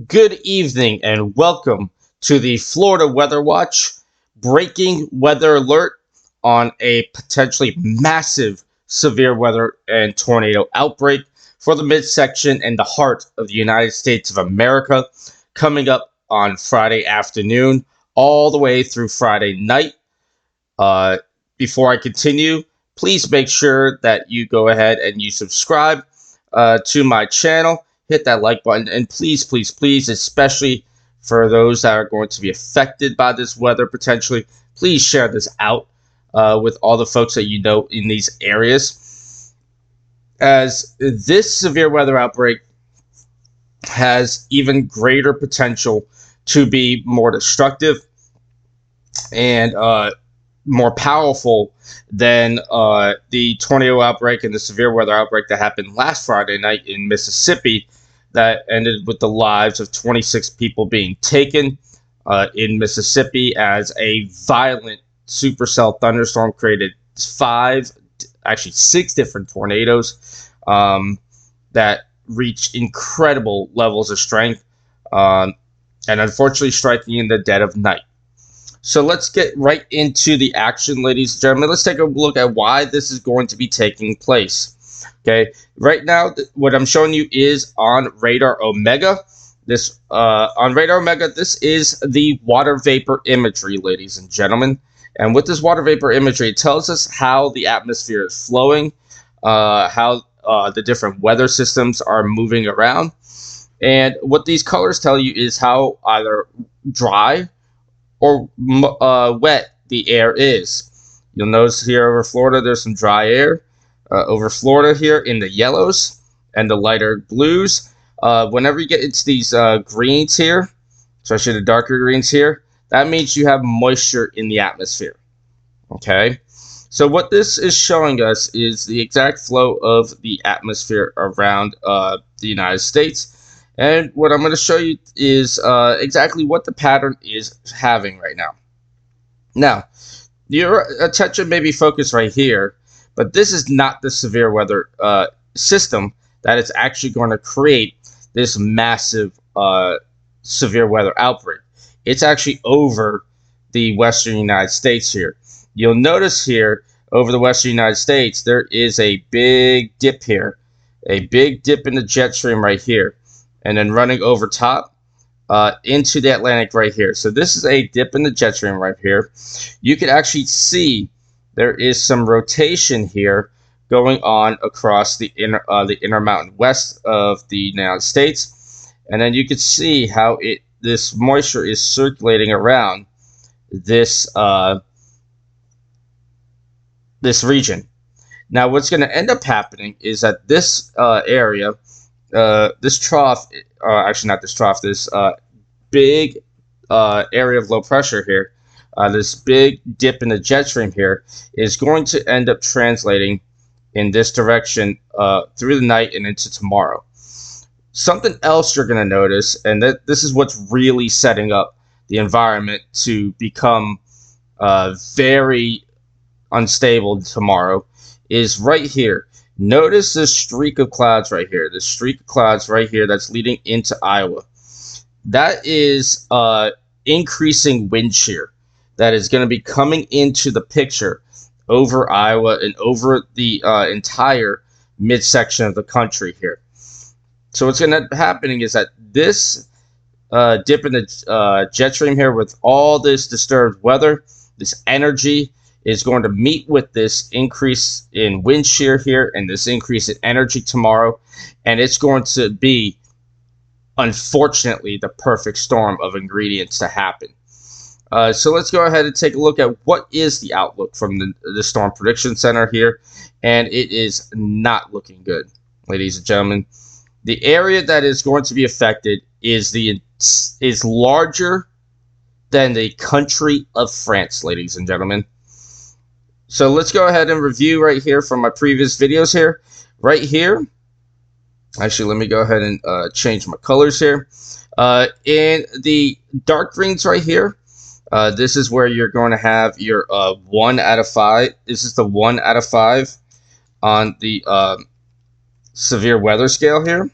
Good evening and welcome to the Florida Weather Watch breaking weather alert on a potentially massive severe weather and tornado outbreak for the midsection and the heart of the United States of America coming up on Friday afternoon all the way through Friday night. Uh, Before I continue, please make sure that you go ahead and you subscribe to my channel. Hit that like button, and please, please, please, especially for those that are going to be affected by this weather potentially, please share this out with all the folks that you know in these areas. As this severe weather outbreak has even greater potential to be more destructive and more powerful than the tornado outbreak and the severe weather outbreak that happened last Friday night in Mississippi that ended with the lives of 26 people being taken in Mississippi as a violent supercell thunderstorm created six different tornadoes that reached incredible levels of strength and unfortunately striking in the dead of night. So let's get right into the action, ladies and gentlemen. Let's take a look at why this is going to be taking place. Okay, right now, what I'm showing you is on Radar Omega. This on Radar Omega, this is the water vapor imagery, ladies and gentlemen. And with this water vapor imagery, it tells us how the atmosphere is flowing, how the different weather systems are moving around, and what these colors tell you is how either dry or wet the air is. You'll notice here over Florida, there's some dry air. Over Florida here in the yellows and the lighter blues. Whenever you get into these greens here, especially the darker greens here, that means you have moisture in the atmosphere. Okay? So what this is showing us is the exact flow of the atmosphere around the United States. And what I'm going to show you is exactly what the pattern is having right now. Now, your attention may be focused right here, but this is not the severe weather system that is actually going to create this massive severe weather outbreak. It's actually over the western United States here. You'll notice here over the western United States, there is a big dip here, a big dip in the jet stream right here, and then running over top into the Atlantic right here. So this is a dip in the jet stream right here. You can actually see there is some rotation here going on across the Intermountain west of the United States, and then you can see how this moisture is circulating around this this region. Now, what's going to end up happening is that this area, this trough, actually not this trough, this big area of low pressure here, this big dip in the jet stream here is going to end up translating in this direction through the night and into tomorrow. Something else you're going to notice, and this is what's really setting up the environment to become very unstable tomorrow, is right here. Notice this streak of clouds right here. This streak of clouds right here that's leading into Iowa. That is increasing wind shear that is going to be coming into the picture over Iowa and over the entire midsection of the country here. So what's going to be happening is that this dip in the jet stream here with all this disturbed weather, this energy, is going to meet with this increase in wind shear here and this increase in energy tomorrow, and it's going to be, unfortunately, the perfect storm of ingredients to happen. So let's go ahead and take a look at what is the outlook from the Storm Prediction Center here, and it is not looking good, ladies and gentlemen. The area that is going to be affected is larger than the country of France, ladies and gentlemen. So let's go ahead and review right here from my previous videos here. Right here, actually, let me go ahead and change my colors here. In the dark greens right here, this is where you're going to have your 1 out of 5. This is the 1 out of 5 on the severe weather scale here.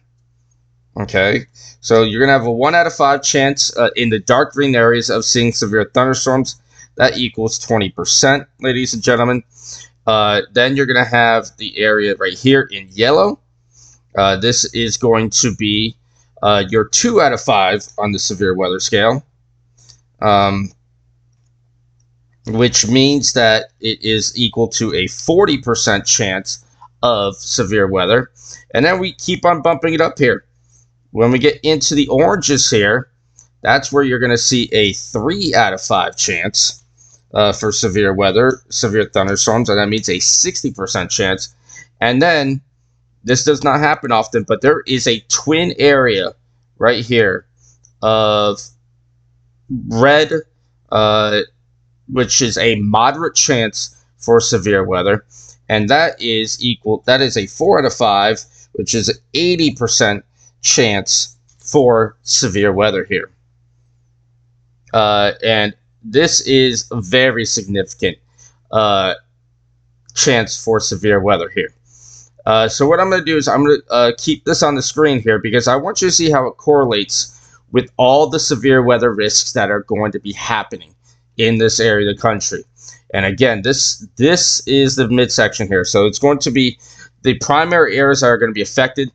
Okay, so you're gonna have a 1 out of 5 chance in the dark green areas of seeing severe thunderstorms. That equals 20%, ladies and gentlemen. Then you're gonna have the area right here in yellow. This is going to be your 2 out of 5 on the severe weather scale, which means that it is equal to a 40% chance of severe weather. And then we keep on bumping it up here. When we get into the oranges here, that's where you're going to see a 3 out of 5 chance for severe weather, severe thunderstorms, and that means a 60% chance. And then this does not happen often, but there is a twin area right here of red, which is a moderate chance for severe weather, and that is a 4 out of 5, which is an 80% chance for severe weather here. And this is a very significant chance for severe weather here. So what I'm going to do is I'm going to keep this on the screen here because I want you to see how it correlates with all the severe weather risks that are going to be happening in this area of the country. And again, this is the midsection here. So it's going to be the primary areas that are going to be affected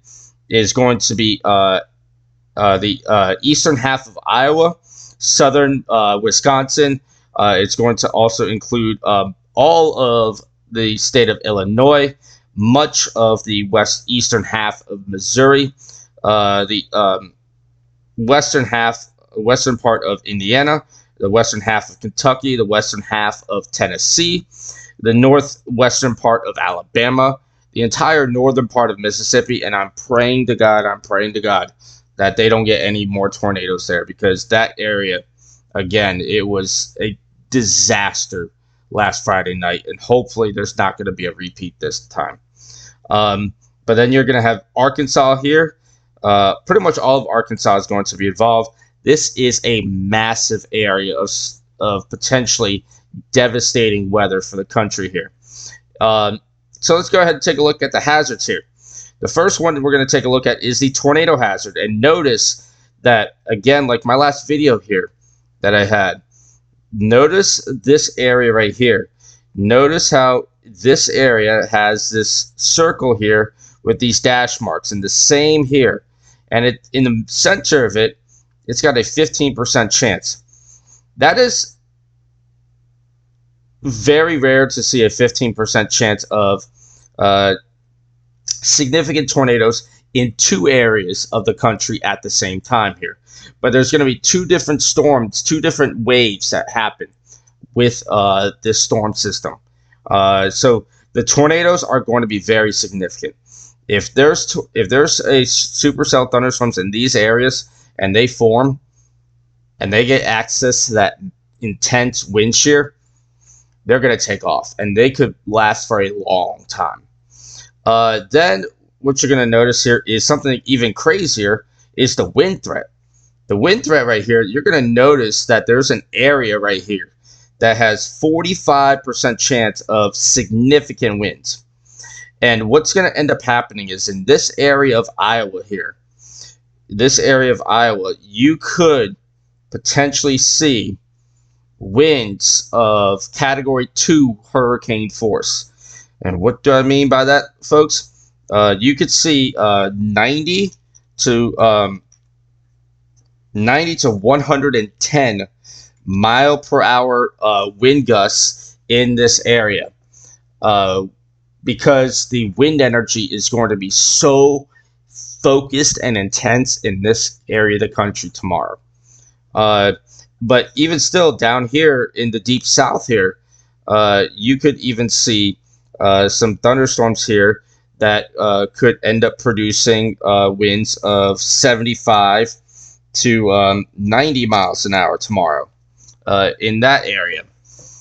is going to be the eastern half of Iowa, southern Wisconsin. It's going to also include all of the state of Illinois, much of the eastern half of Missouri, the western part of Indiana, the western half of Kentucky, the western half of Tennessee, the northwestern part of Alabama, the entire northern part of Mississippi, and I'm praying to God that they don't get any more tornadoes there, because that area, again, it was a disaster last Friday night, and hopefully there's not going to be a repeat this time. But then you're going to have Arkansas here. Pretty much all of Arkansas is going to be involved. This is a massive area of potentially devastating weather for the country here. So let's go ahead and take a look at the hazards here. The first one that we're going to take a look at is the tornado hazard. And notice that, again, like my last video here that I had, notice this area right here. Notice how this area has this circle here with these dash marks, and the same here. And in the center of it, it's got a 15% chance. That is very rare to see a 15% chance of significant tornadoes in two areas of the country at the same time here. But there's going to be two different storms, two different waves that happen with this storm system. So the tornadoes are going to be very significant. If there's a supercell thunderstorms in these areas and they form and they get access to that intense wind shear, they're going to take off, and they could last for a long time. Then what you're going to notice here is something even crazier is the wind threat. The wind threat right here, you're going to notice that there's an area right here that has 45% chance of significant winds. And what's going to end up happening is in this area of Iowa here, you could potentially see winds of Category 2 hurricane force. And what do I mean by that, folks? You could see 90 to 110 mile per hour wind gusts in this area, because the wind energy is going to be so focused and intense in this area of the country tomorrow. But even still, down here in the deep south here, you could even see some thunderstorms here that could end up producing winds of 75 to 90 miles an hour tomorrow in that area.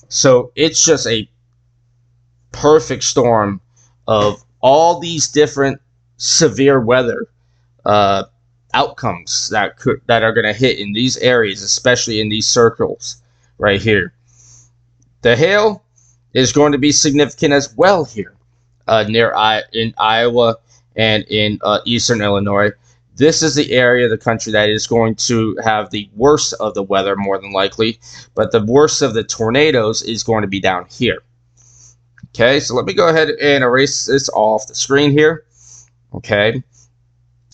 So it's just a perfect storm of all these different severe weather outcomes that are going to hit in these areas, especially in these circles right here. The hail is going to be significant as well here in Iowa and in eastern Illinois. this is the area of the country that is going to have the worst of the weather, more than likely, but the worst of the tornadoes is going to be down here. Okay, so let me go ahead and erase this off the screen here. Okay,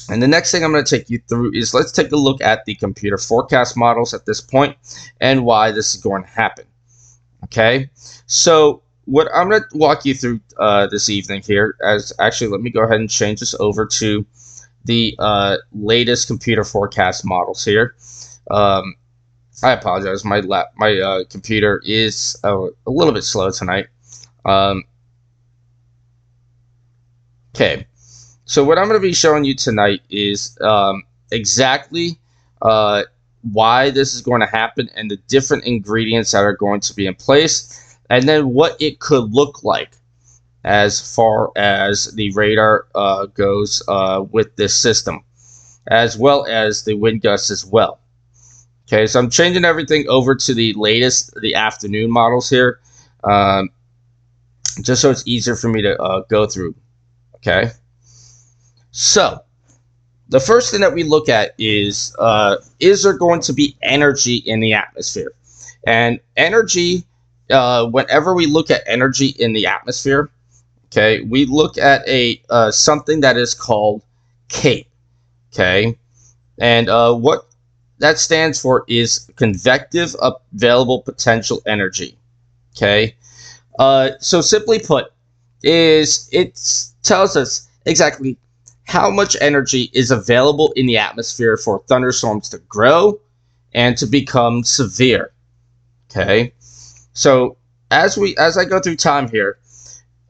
and the next thing I'm going to take you through is let's take a look at the computer forecast models at this point and why this is going to happen. Okay, so what I'm going to walk you through this evening here, as actually let me go ahead and change this over to the latest computer forecast models here. I apologize, my computer is a little bit slow tonight. Okay, so what I'm going to be showing you tonight is exactly why this is going to happen and the different ingredients that are going to be in place, and then what it could look like as far as the radar goes with this system, as well as the wind gusts as well. Okay, so I'm changing everything over to the latest, the afternoon models here, just so it's easier for me to go through. Okay, so the first thing that we look at is there going to be energy in the atmosphere? And energy, whenever we look at energy in the atmosphere, okay, we look at a something that is called CAPE. Okay, and what that stands for is convective available potential energy. Okay, so simply put, it tells us exactly how much energy is available in the atmosphere for thunderstorms to grow and to become severe. Okay, so as I go through time here,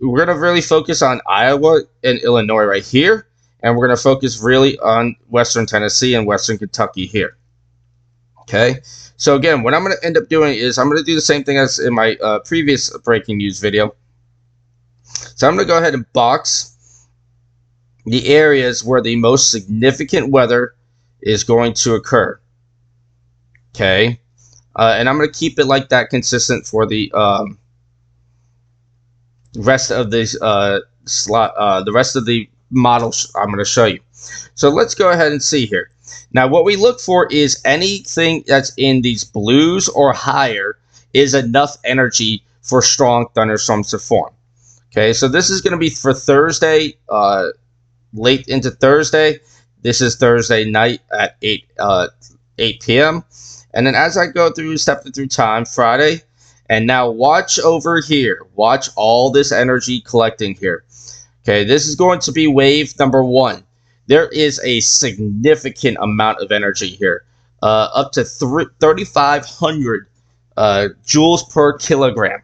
we're going to really focus on Iowa and Illinois right here, and we're going to focus really on Western Tennessee and Western Kentucky here. Okay, so again, what I'm going to end up doing is I'm going to do the same thing as in my previous breaking news video. So I'm going to go ahead and box the areas where the most significant weather is going to occur. Okay, and I'm going to keep it like that, consistent for the rest of these the rest of the models I'm going to show you. So let's go ahead and see here. Now, what we look for is anything that's in these blues or higher is enough energy for strong thunderstorms to form. Okay, so this is going to be for Thursday, late into Thursday. This is Thursday night at 8 p.m. And then as I go through, stepping through time, Friday. And now watch over here. Watch all this energy collecting here. Okay, this is going to be wave number 1. There is a significant amount of energy here, up to 3,500 joules per kilogram.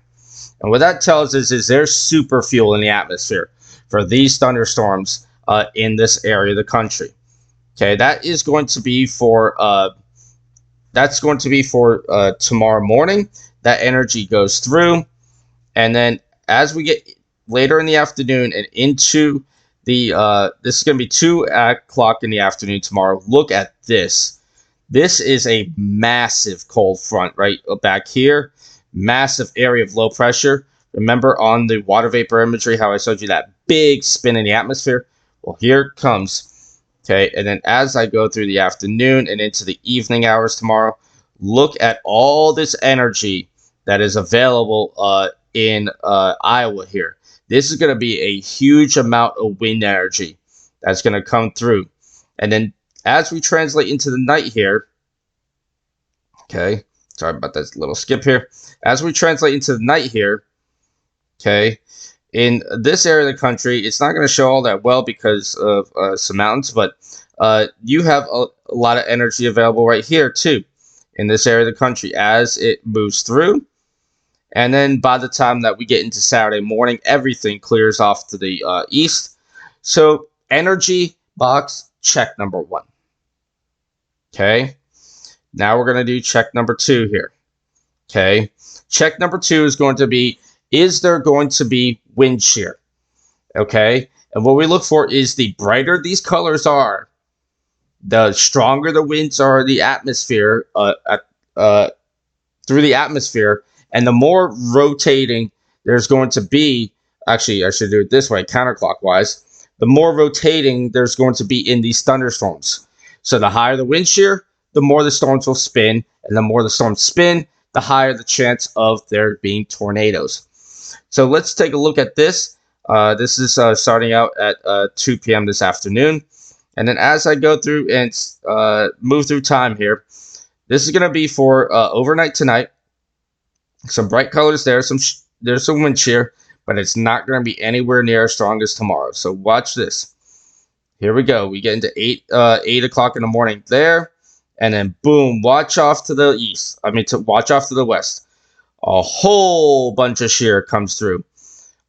And what that tells us is there's super fuel in the atmosphere for these thunderstorms in this area of the country. Okay, that is going to be for tomorrow morning. That energy goes through, and then as we get later in the afternoon and into the this is going to be 2 o'clock in the afternoon tomorrow. Look at this. This is a massive cold front right back here. Massive area of low pressure. Remember on the water vapor imagery how I showed you that big spin in the atmosphere? Well, here it comes. Okay, and then as I go through the afternoon and into the evening hours tomorrow, look at all this energy that is available in Iowa here. This is going to be a huge amount of wind energy that's going to come through. And then as we translate into the night here, okay, sorry about that little skip here. As we translate into the night here, okay, in this area of the country, it's not going to show all that well because of some mountains, but you have a lot of energy available right here too in this area of the country as it moves through. And then by the time that we get into Saturday morning, everything clears off to the east. So energy box, check number 1. Okay. Now we're going to do check number 2 here. Okay. Check number 2 is going to be, is there going to be wind shear? Okay. And what we look for is the brighter these colors are, the stronger the winds are in the atmosphere, through the atmosphere. And the more rotating there's going to be, actually, I should do it this way, counterclockwise. the more rotating there's going to be in these thunderstorms. So the higher the wind shear, the more the storms will spin, and the more the storms spin, the higher the chance of there being tornadoes. So let's take a look at this. This is starting out at 2 p.m. this afternoon. And then as I go through and move through time here, this is going to be for overnight tonight. Some bright colors there. There's some wind shear, but it's not going to be anywhere near as strong as tomorrow. So watch this. Here we go. We get into 8 o'clock in the morning there. And then boom, watch off to the east. Watch off to the west. A whole bunch of shear comes through.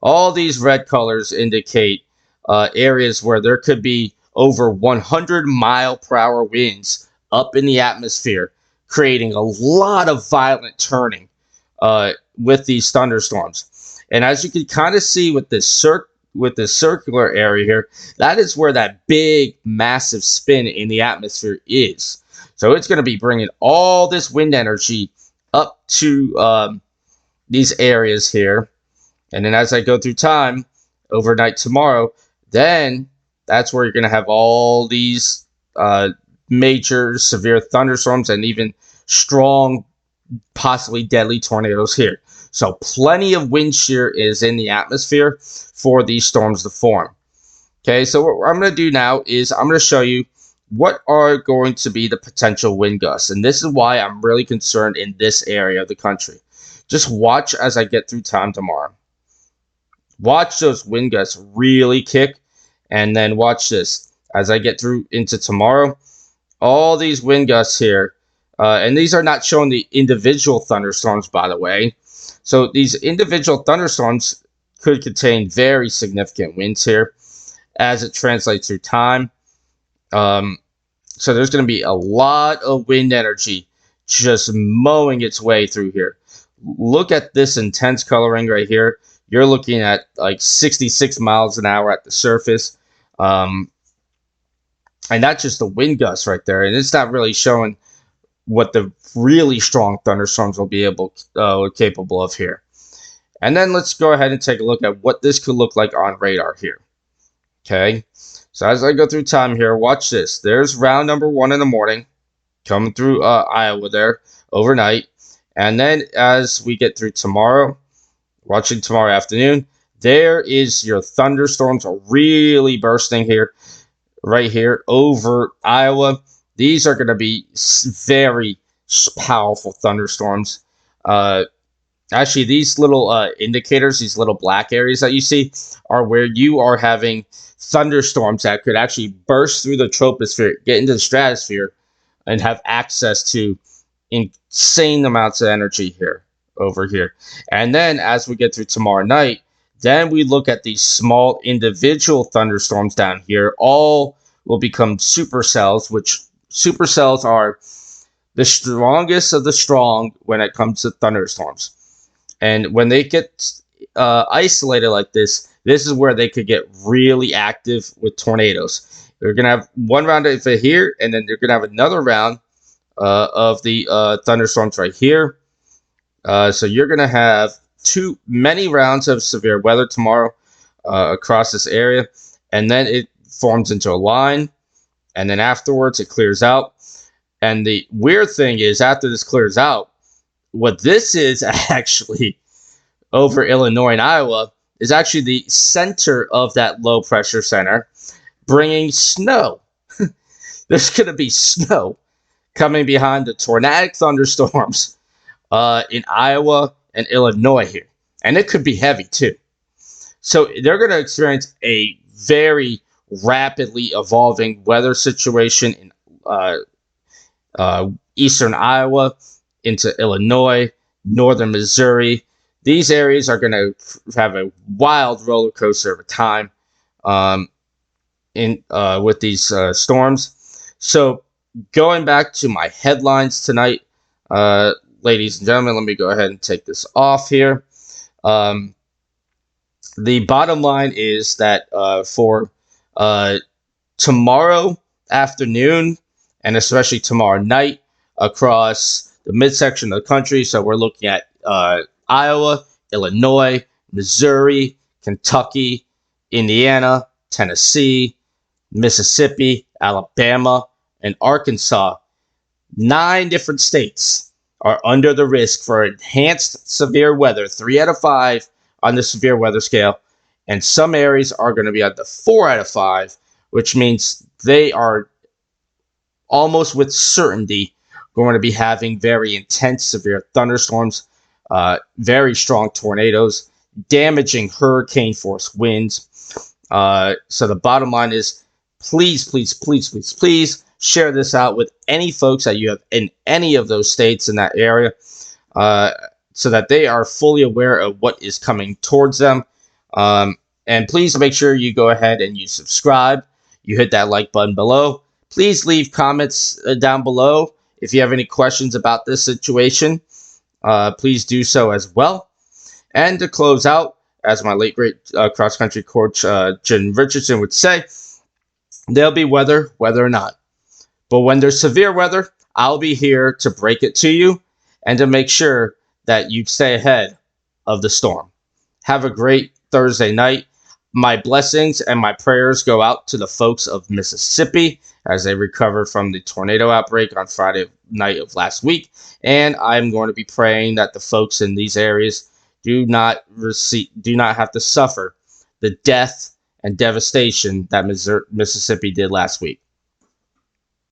All these red colors indicate areas where there could be over 100-mile-per-hour winds up in the atmosphere, creating a lot of violent turning with these thunderstorms. And as you can kind of see with this circular area here, that is where that big, massive spin in the atmosphere is. So it's going to be bringing all this wind energy up to these areas here. And then as I go through time, overnight tomorrow, then that's where you're going to have all these major severe thunderstorms and even strong, possibly deadly tornadoes here. So plenty of wind shear is in the atmosphere for these storms to form. Okay, so what I'm going to do now is I'm going to show you what are going to be the potential wind gusts. And this is why I'm really concerned in this area of the country. Just watch as I get through time tomorrow. Watch those wind gusts really kick. And then watch this. As I get through into tomorrow, all these wind gusts here. And these are not showing the individual thunderstorms, by the way. So these individual thunderstorms could contain very significant winds here as it translates through time. So there's going to be a lot of wind energy just mowing its way through here. Look at this intense coloring right here. You're looking at like 66 miles an hour at the surface. And that's just the wind gusts right there. And it's not really showing what the really strong thunderstorms will be capable of here. And then let's go ahead and take a look at what this could look like on radar here. Okay. So as I go through time here, watch this. There's round number 1 in the morning coming through Iowa there overnight. And then as we get through tomorrow, watching tomorrow afternoon, there is your thunderstorms are really bursting here, right here over Iowa. These are going to be very powerful thunderstorms. Actually, these little indicators, these little black areas that you see, are where you are having thunderstorms that could actually burst through the troposphere, get into the stratosphere, and have access to insane amounts of energy here over here. And then as we get through tomorrow night, then we look at these small individual thunderstorms down here. All will become supercells, which supercells are the strongest of the strong when it comes to thunderstorms. And when they get isolated like this, this is where they could get really active with tornadoes. You're going to have one round of it here, and then you're going to have another round of the thunderstorms right here. So you're going to have many rounds of severe weather tomorrow across this area, and then it forms into a line, and then afterwards it clears out. And the weird thing is, after this clears out, what this is actually over Illinois and Iowa is actually the center of that low pressure center, bringing snow. There's going to be snow coming behind the tornadic thunderstorms in Iowa and Illinois here. And it could be heavy too. So they're going to experience a very rapidly evolving weather situation in eastern Iowa into Illinois, northern Missouri. These areas are going to have a wild roller coaster of a time with these storms. So going back to my headlines tonight, ladies and gentlemen, let me go ahead and take this off here. The bottom line is that for tomorrow afternoon and especially tomorrow night across the midsection of the country, so we're looking at Iowa, Illinois, Missouri, Kentucky, Indiana, Tennessee, Mississippi, Alabama, and Arkansas. 9 different states are under the risk for enhanced severe weather, 3 out of 5 on the severe weather scale. And some areas are going to be at the 4 out of 5, which means they are almost with certainty going to be having very intense, severe thunderstorms, very strong tornadoes, damaging hurricane force winds. So the bottom line is, please, please, please, please, please share this out with any folks that you have in any of those states in that area, so that they are fully aware of what is coming towards them. And please make sure you go ahead and you subscribe. You hit that like button below. Please leave comments down below if you have any questions about this situation. Please do so as well. And to close out, as my late great cross-country coach Jim Richardson would say, there'll be weather, whether or not. But when there's severe weather, I'll be here to break it to you and to make sure that you stay ahead of the storm. Have a great Thursday night. My blessings and my prayers go out to the folks of Mississippi as they recover from the tornado outbreak on Friday night of last week. And I'm going to be praying that the folks in these areas do not have to suffer the death and devastation that Mississippi did last week.